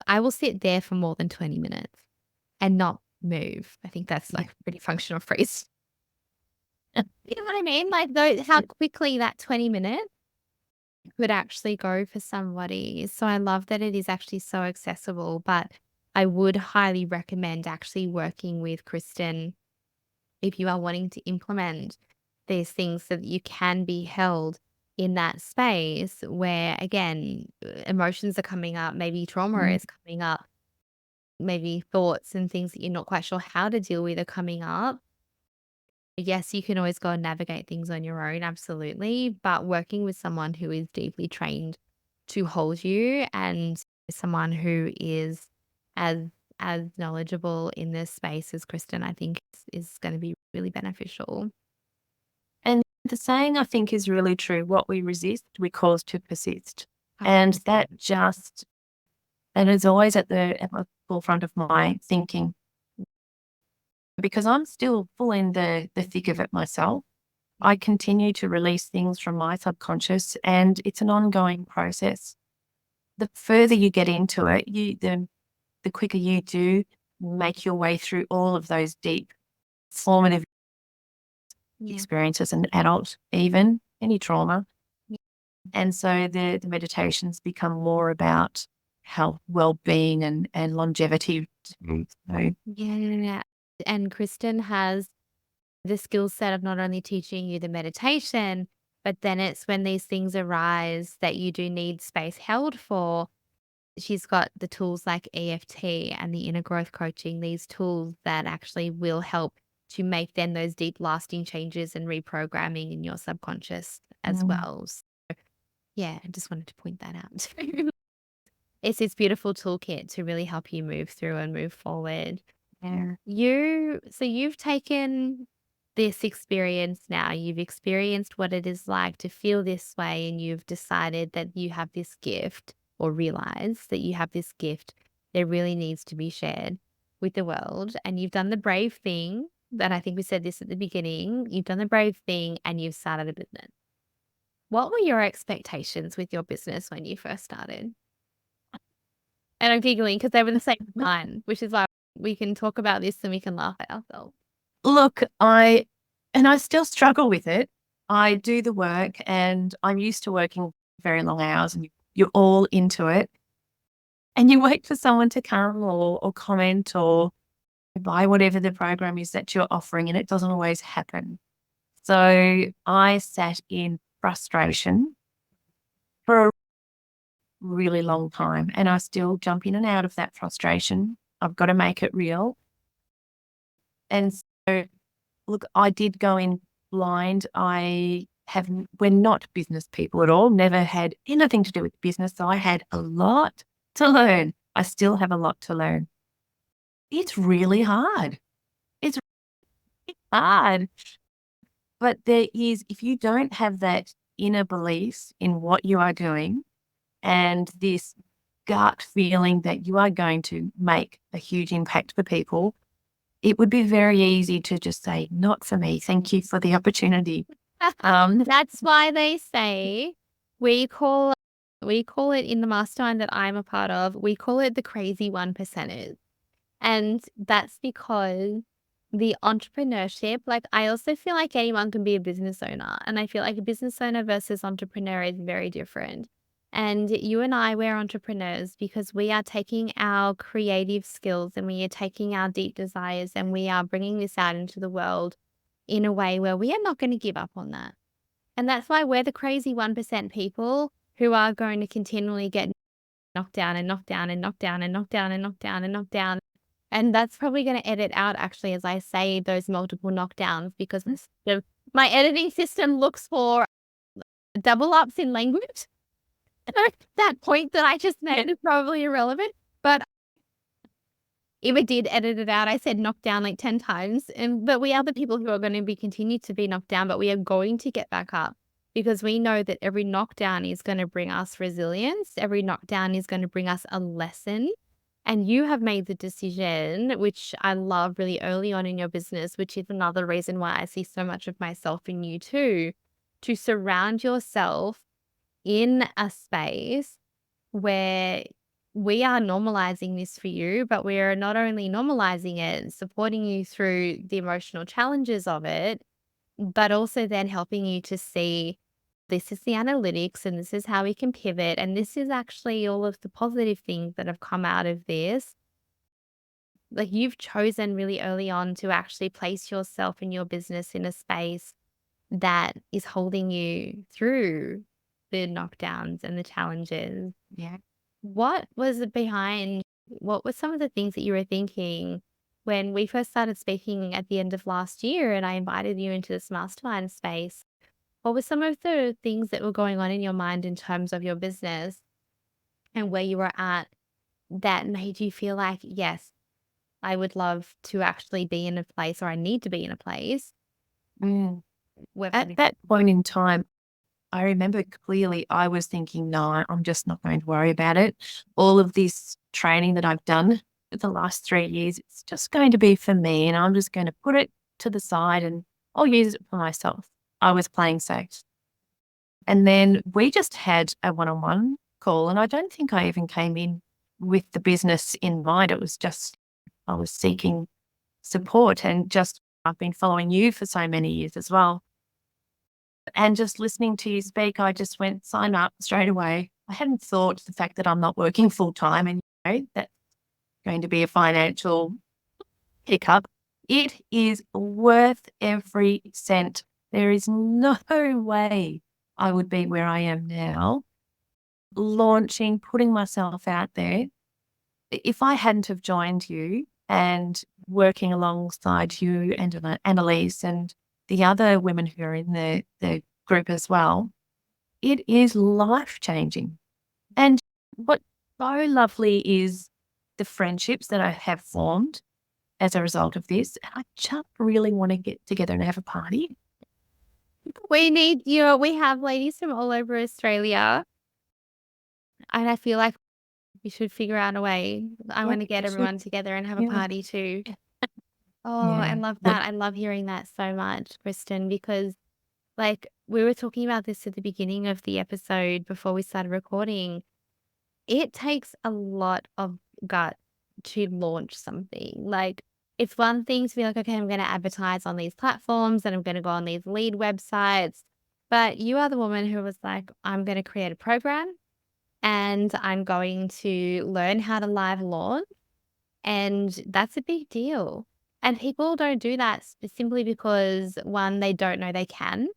I will sit there for more than 20 minutes and not move. I think that's like a pretty functional phrase. You know what I mean? Like how quickly that 20 minutes could actually go for somebody. So I love that it is actually so accessible, but I would highly recommend actually working with Kristen if you are wanting to implement these things so that you can be held in that space where, again, emotions are coming up, maybe trauma is coming up, maybe thoughts and things that you're not quite sure how to deal with are coming up. Yes, you can always go and navigate things on your own, absolutely. But working with someone who is deeply trained to hold you and someone who is as knowledgeable in this space as Kristen, I think is going to be really beneficial. And the saying I think is really true. What we resist, we cause to persist. Oh, And that is always at the forefront of my thinking. Because I'm still full in the thick of it myself. I continue to release things from my subconscious and it's an ongoing process. The further you get into it, the quicker you do make your way through all of those deep formative experiences as an adult, even any trauma. Yeah. And so the meditations become more about health, well-being and longevity. So, Yeah. And Kristen has the skill set of not only teaching you the meditation, But then it's when these things arise that you do need space held for. She's got the tools like EFT and the inner growth coaching, these tools that actually will help to make then those deep lasting changes and reprogramming in your subconscious as well. So, yeah, I just wanted to point that out. It's this beautiful toolkit to really help you move through and move forward. Yeah. You've taken this experience now, you've experienced what it is like to feel this way, and you've decided that you have this gift, or realize that you have this gift that really needs to be shared with the world. And you've done the brave thing that I think we said this at the beginning. You've done the brave thing and you've started a business. What were your expectations with your business when you first started? And I'm giggling because they were the same as mine, which is why we can talk about this and we can laugh at ourselves. Look, I still struggle with it. I do the work and I'm used to working very long hours and you're all into it. And you wait for someone to come or comment or buy whatever the program is that you're offering, and it doesn't always happen. So I sat in frustration for a really long time, and I still jump in and out of that frustration. I've got to make it real. And so, look, I did go in blind. We're not business people at all, never had anything to do with business. So I had a lot to learn. I still have a lot to learn. It's really hard. It's really hard. But if you don't have that inner belief in what you are doing and this gut feeling that you are going to make a huge impact for people, it would be very easy to just say, not for me. Thank you for the opportunity. That's why they say we call it in the mastermind that I'm a part of, we call it the crazy 1%ers. And that's because the entrepreneurship, like I also feel like anyone can be a business owner. And I feel like a business owner versus entrepreneur is very different. And you and I, we're entrepreneurs because we are taking our creative skills and we are taking our deep desires and we are bringing this out into the world in a way where we are not going to give up on that. And that's why we're the crazy 1% people who are going to continually get knocked down and knocked down and knocked down and knocked down and knocked down and knocked down. And that's probably going to edit out actually as I say those multiple knockdowns, because my editing system looks for double ups in language. That point that I just made is probably irrelevant. But if it did edit it out, I said knocked down like 10 times. But we are the people who are going to be continued to be knocked down, but we are going to get back up because we know that every knockdown is going to bring us resilience. Every knockdown is going to bring us a lesson. And you have made the decision, which I love really early on in your business, which is another reason why I see so much of myself in you too, to surround yourself in a space where we are normalizing this for you, but we are not only normalizing it and supporting you through the emotional challenges of it, but also then helping you to see this is the analytics and this is how we can pivot. And this is actually all of the positive things that have come out of this. Like you've chosen really early on to actually place yourself and your business in a space that is holding you through the knockdowns and the challenges. Yeah. What was it behind, what were some of the things that you were thinking when we first started speaking at the end of last year and I invited you into this mastermind space? What were some of the things that were going on in your mind in terms of your business and where you were at that made you feel like, yes, I would love to actually be in a place, or I need to be in a place where At that point in time, I remember clearly I was thinking, no, I'm just not going to worry about it. All of this training that I've done for the last 3 years, it's just going to be for me, and I'm just going to put it to the side and I'll use it for myself. I was playing safe. And then we just had a one-on-one call, and I don't think I even came in with the business in mind. It was just I was seeking support, and just I've been following you for so many years as well. And just listening to you speak, I just went, sign up straight away. I hadn't thought the fact that I'm not working full time and that's going to be a financial hiccup. It is worth every cent. There is no way I would be where I am now, launching, putting myself out there. If I hadn't have joined you and working alongside you and Annalise and the other women who are in the group as well, it is life-changing. And what's so lovely is the friendships that I have formed as a result of this. And I just really want to get together and have a party. We need, we have ladies from all over Australia, and I feel like we should figure out a way. I Yeah, want to get we should. everyone together and have a Yeah. party too. Oh, I Yeah. love that. I love hearing that so much, Kristen, because like we were talking about this at the beginning of the episode before we started recording. It takes a lot of gut to launch something. Like, it's one thing to be like, okay, I'm going to advertise on these platforms and I'm going to go on these lead websites. But you are the woman who was like, I'm going to create a program and I'm going to learn how to live launch. And that's a big deal. And people don't do that simply because one, they don't know they can.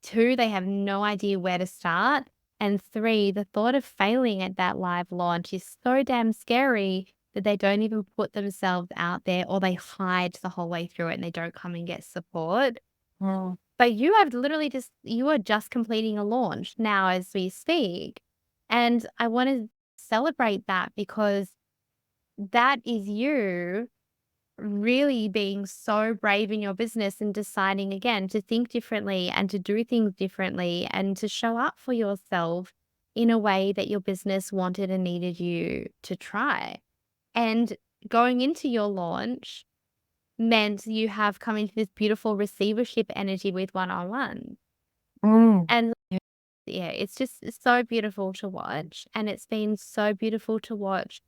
Two, they have no idea where to start. And three, the thought of failing at that live launch is so damn scary that they don't even put themselves out there, or they hide the whole way through it and they don't come and get support. Mm. But you have literally you are just completing a launch now as we speak. And I want to celebrate that, because that is you really being so brave in your business and deciding again to think differently and to do things differently and to show up for yourself in a way that your business wanted and needed you to try. And going into your launch meant you have come into this beautiful receivership energy with one-on-one. Mm. And Yeah. yeah, it's so beautiful to watch. And it's been so beautiful to watch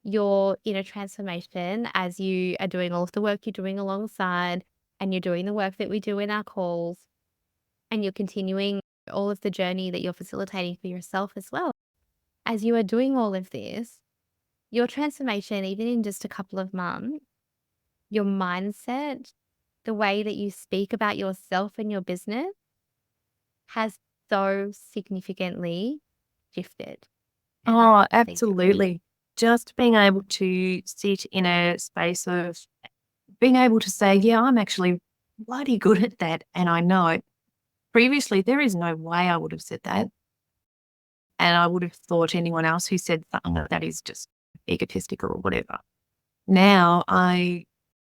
your inner transformation as you are doing all of the work you're doing alongside, and you're doing the work that we do in our calls, and you're continuing all of the journey that you're facilitating for yourself as well. As you are doing all of this, your transformation, even in just a couple of months, your mindset, the way that you speak about yourself and your business has so significantly shifted. And I Oh, think absolutely. Just being able to sit in a space of being able to say, yeah, I'm actually bloody good at that. And I know it. Previously, there is no way I would have said that. And I would have thought anyone else who said something like that is just egotistical or whatever. Now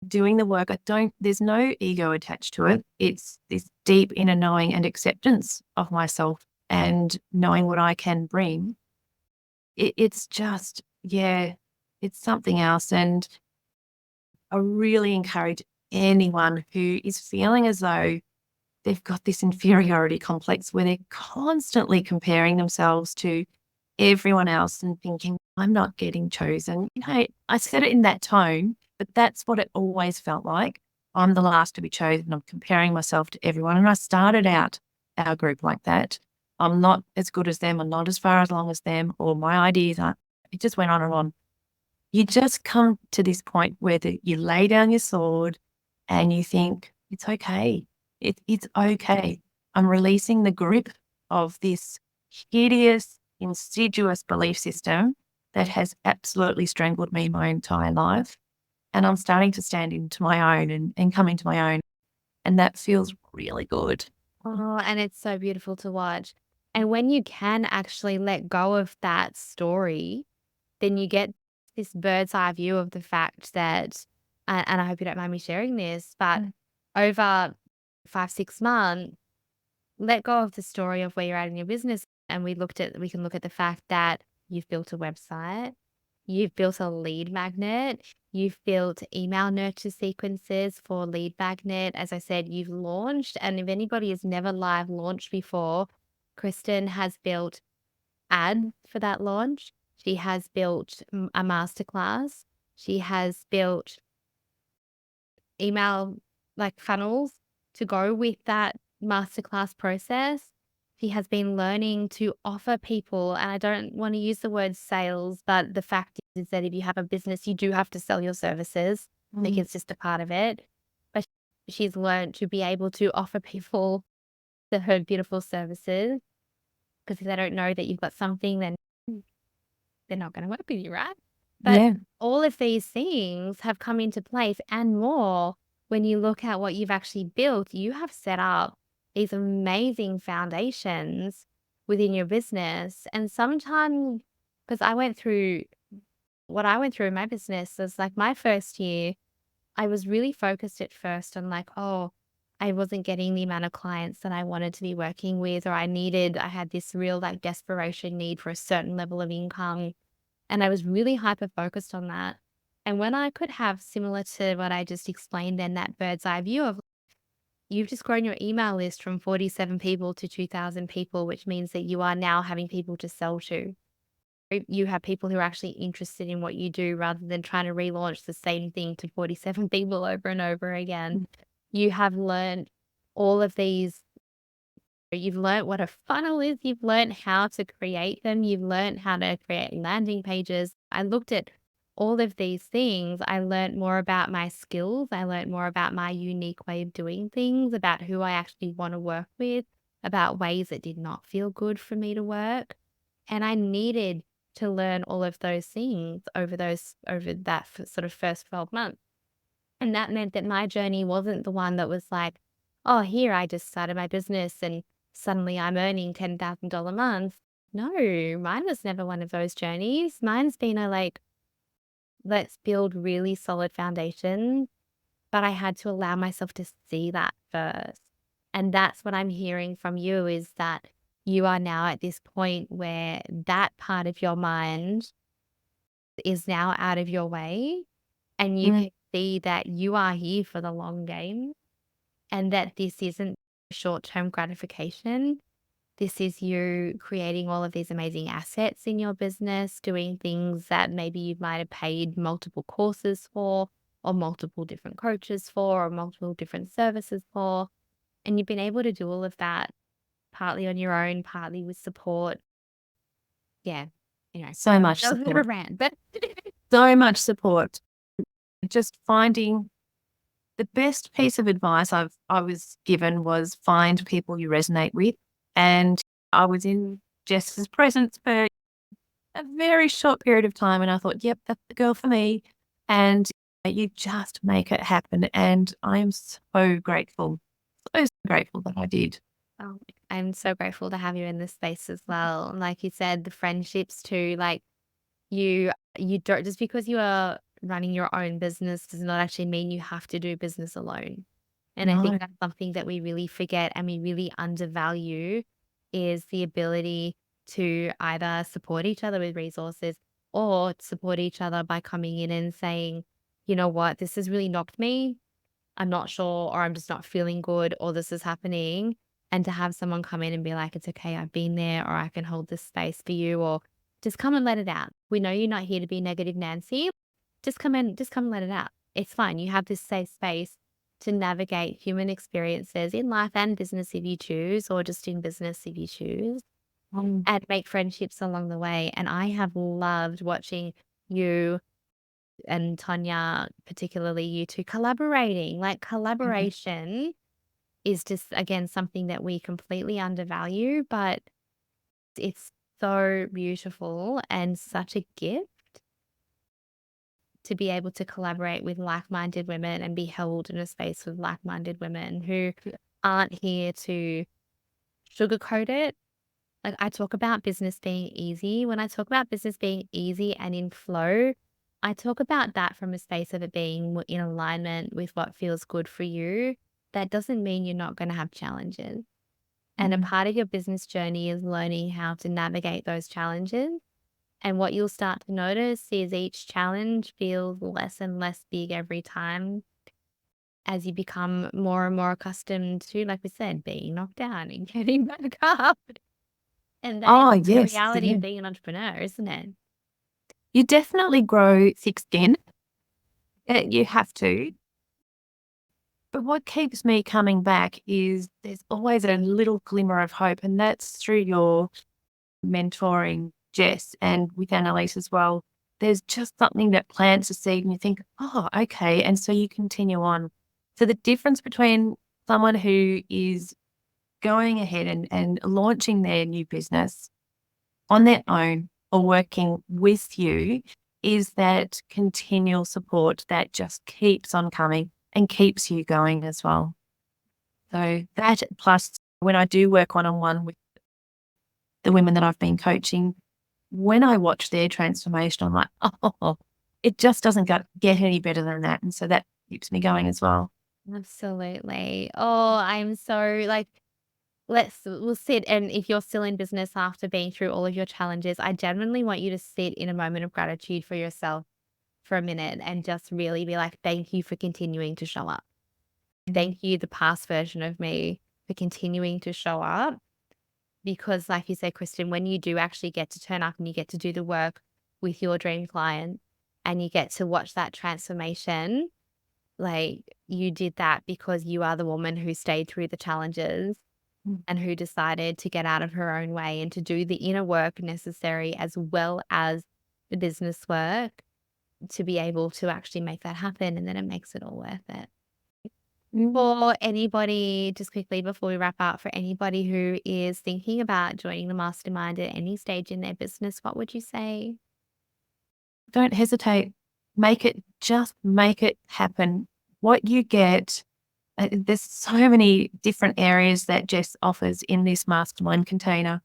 doing the work, there's no ego attached to it. It's this deep inner knowing and acceptance of myself and knowing what I can bring. It's just, yeah, it's something else. And I really encourage anyone who is feeling as though they've got this inferiority complex where they're constantly comparing themselves to everyone else and thinking, I'm not getting chosen. I said it in that tone, but that's what it always felt like. I'm the last to be chosen. I'm comparing myself to everyone. And I started out our group like that. I'm not as good as them. I'm not as far along as them, or my ideas aren't. It just went on and on. You just come to this point where you lay down your sword and you think, it's okay. It's okay. I'm releasing the grip of this hideous, insidious belief system that has absolutely strangled me my entire life. And I'm starting to stand into my own and come into my own. And that feels really good. oh, and it's so beautiful to watch. And when you can actually let go of that story, then you get this bird's eye view of the fact that, and I hope you don't mind me sharing this, but over 5, 6 months, let go of the story of where you're at in your business. And we can look at the fact that you've built a website, you've built a lead magnet, you've built email nurture sequences for lead magnet. As I said, you've launched. And if anybody has never live launched before, Kristen has built ad for that launch. She has built a masterclass. She has built email like funnels to go with that masterclass process. She has been learning to offer people, and I don't want to use the word sales, but the fact is that if you have a business, you do have to sell your services. I think it's just a part of it. But she's learned to be able to offer people her beautiful services Because if they don't know that you've got something, then they're not going to work with you, right? But Yeah. all of these things have come into place and more when you look at what you've actually built. You have set up these amazing foundations within your business. And sometimes, because I went through what I went through in my business, was like my first year, I was really focused at first on like, oh, I wasn't getting the amount of clients that I wanted to be working with, or I had this real like desperation need for a certain level of income. And I was really hyper focused on that. And when I could have, similar to what I just explained, then that bird's eye view of you've just grown your email list from 47 people to 2,000 people, which means that you are now having people to sell to. You have people who are actually interested in what you do rather than trying to relaunch the same thing to 47 people over and over again. You have learned all of these. You've learned what a funnel is. You've learned how to create them. You've learned how to create landing pages. I looked at all of these things. I learned more about my skills. I learned more about my unique way of doing things, about who I actually want to work with, about ways that did not feel good for me to work. And I needed to learn all of those things over that sort of first 12 months. And that meant that my journey wasn't the one that was like, oh, here I just started my business and suddenly I'm earning $10,000 a month. No, mine was never one of those journeys. Mine's been a like, let's build really solid foundations. But I had to allow myself to see that first. And that's what I'm hearing from you, is that you are now at this point where that part of your mind is now out of your way, and you can see that you are here for the long game, and that this isn't short-term gratification. This is you creating all of these amazing assets in your business, doing things that maybe you might have paid multiple courses for, or multiple different coaches for, or multiple different services for. And you've been able to do all of that partly on your own, partly with support. Yeah. So much That was a bit of a support. rant, but So much support. Just finding the best piece of advice I was given was find people you resonate with. And I was in Jess's presence for a very short period of time, and I thought, yep, that's the girl for me. And you just make it happen. And I am so grateful, so grateful that I did. oh, I'm so grateful to have you in this space as well. And like you said, the friendships too, like you don't, just because you are running your own business does not actually mean you have to do business alone. And I No. think that's something that we really forget and we really undervalue, is the ability to either support each other with resources or support each other by coming in and saying, you know what, this has really knocked me. I'm not sure, or I'm just not feeling good, or this is happening. And to have someone come in and be like, it's okay, I've been there, or I can hold this space for you, or just come and let it out. We know you're not here to be negative Nancy. Just come in, just come and let it out. It's fine. You have this safe space to navigate human experiences in life and business if you choose, or just in business if you choose, and make friendships along the way. And I have loved watching you and Tanya, particularly you two, collaborating. Like collaboration is just, again, something that we completely undervalue, but it's so beautiful and such a gift to be able to collaborate with like-minded women and be held in a space with like-minded women who aren't here to sugarcoat it. Like I talk about business being easy. When I talk about business being easy and in flow, I talk about that from a space of it being in alignment with what feels good for you. That doesn't mean you're not going to have challenges. And a part of your business journey is learning how to navigate those challenges. And what you'll start to notice is each challenge feels less and less big every time, as you become more and more accustomed to, like we said, being knocked down and getting back up. And that Oh, is the yes. reality Yeah. of being an entrepreneur, isn't it? You definitely grow thick skin. You have to. But what keeps me coming back is there's always a little glimmer of hope, and that's through your mentoring, Jess, and with Annalise as well. There's just something that plants a seed and you think, oh, okay. And so you continue on. So the difference between someone who is going ahead and launching their new business on their own or working with you is that continual support that just keeps on coming and keeps you going as well. So that, plus when I do work one-on-one with the women that I've been coaching, when I watch their transformation, I'm like, oh, it just doesn't get any better than that. And so that keeps me going as well. Absolutely. Oh, I'm so like, we'll sit, and if you're still in business after being through all of your challenges, I genuinely want you to sit in a moment of gratitude for yourself for a minute and just really be like, thank you for continuing to show up. Thank you, the past version of me, for continuing to show up. Because like you said, Kristen, when you do actually get to turn up and you get to do the work with your dream client and you get to watch that transformation, like you did that because you are the woman who stayed through the challenges and who decided to get out of her own way and to do the inner work necessary as well as the business work to be able to actually make that happen. And then it makes it all worth it. For anybody, just quickly before we wrap up, for anybody who is thinking about joining the mastermind at any stage in their business, what would you say? Don't hesitate. Just make it happen. What you get, there's so many different areas that Jess offers in this mastermind container,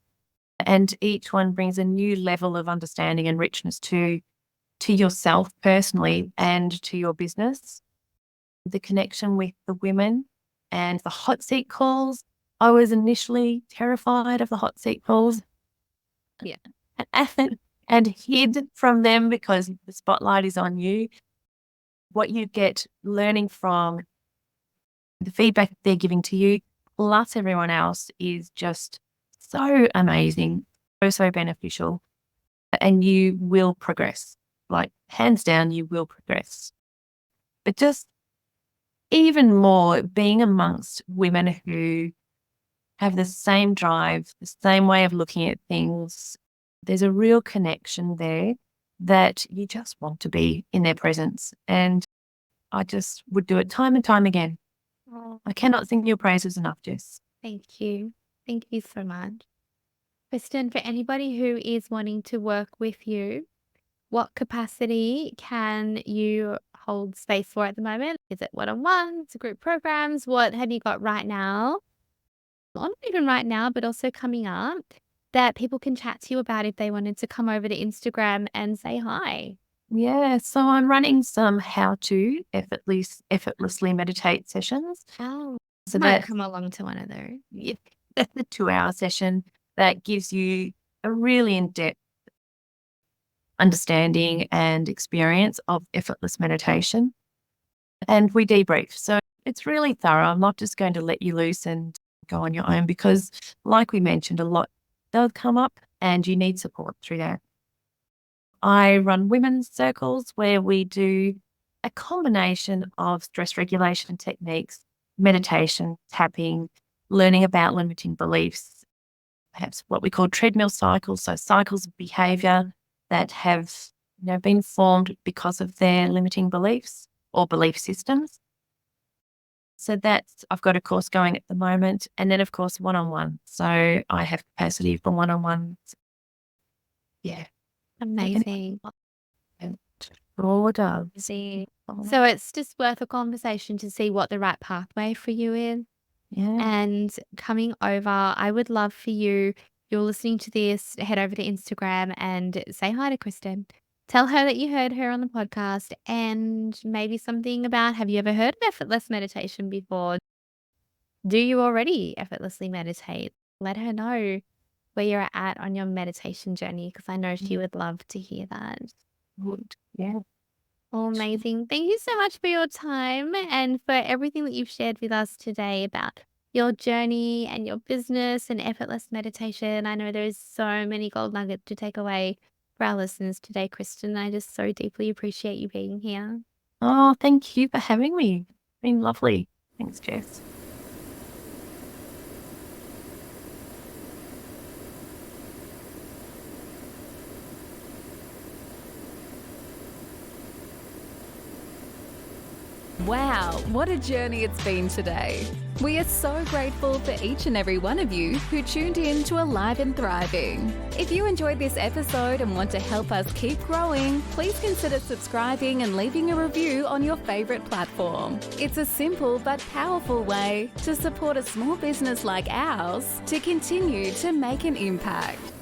and each one brings a new level of understanding and richness to yourself personally and to your business. The connection with the women and the hot seat calls. I was initially terrified of the hot seat calls. Yeah. And hid from them because the spotlight is on you. What you get learning from the feedback they're giving to you, plus everyone else, is just so amazing, so beneficial. And you will progress. Like, hands down, you will progress. But just even more, being amongst women who have the same drive, the same way of looking at things, there's a real connection there that you just want to be in their presence. And I just would do it time and time again. Oh, I cannot sing your praises enough, Jess. thank you. Thank you so much. Kristen, for anybody who is wanting to work with you, what capacity can you hold space for at the moment? Is it one-on-ones, group programs? What have you got right now? Well, not even right now, but also coming up that people can chat to you about if they wanted to come over to Instagram and say hi? Yeah, so I'm running some how-to effortlessly meditate sessions. Oh, So might that's come along to one of those. that's the 2-hour session that gives you a really in-depth understanding and experience of effortless meditation. And we debrief. So it's really thorough. I'm not just going to let you loose and go on your own because, like we mentioned, a lot does come up and you need support through that. I run women's circles where we do a combination of stress regulation techniques, meditation, tapping, learning about limiting beliefs, perhaps what we call treadmill cycles, so cycles of behavior that have been formed because of their limiting beliefs or belief systems. So I've got a course going at the moment, and then of course one-on-one. So I have capacity for one-on-ones. Yeah. Amazing. Broader. See. So it's just worth a conversation to see what the right pathway for you is. Yeah. And coming over, I would love for you, you're listening to this, head over to Instagram and say hi to Kristen. Tell her that you heard her on the podcast and maybe something about, have you ever heard of effortless meditation before? Do you already effortlessly meditate? Let her know where you're at on your meditation journey because I know she would love to hear that. Good. Yeah. Oh, amazing. Thank you so much for your time and for everything that you've shared with us today about your journey and your business and effortless meditation. I know there's so many gold nuggets to take away for our listeners today, Kristen. I just so deeply appreciate you being here. Oh, thank you for having me. It's been lovely. Thanks, Jess. Wow, what a journey it's been today. We are so grateful for each and every one of you who tuned in to Alive and Thriving. If you enjoyed this episode and want to help us keep growing, please consider subscribing and leaving a review on your favourite platform. It's a simple but powerful way to support a small business like ours to continue to make an impact.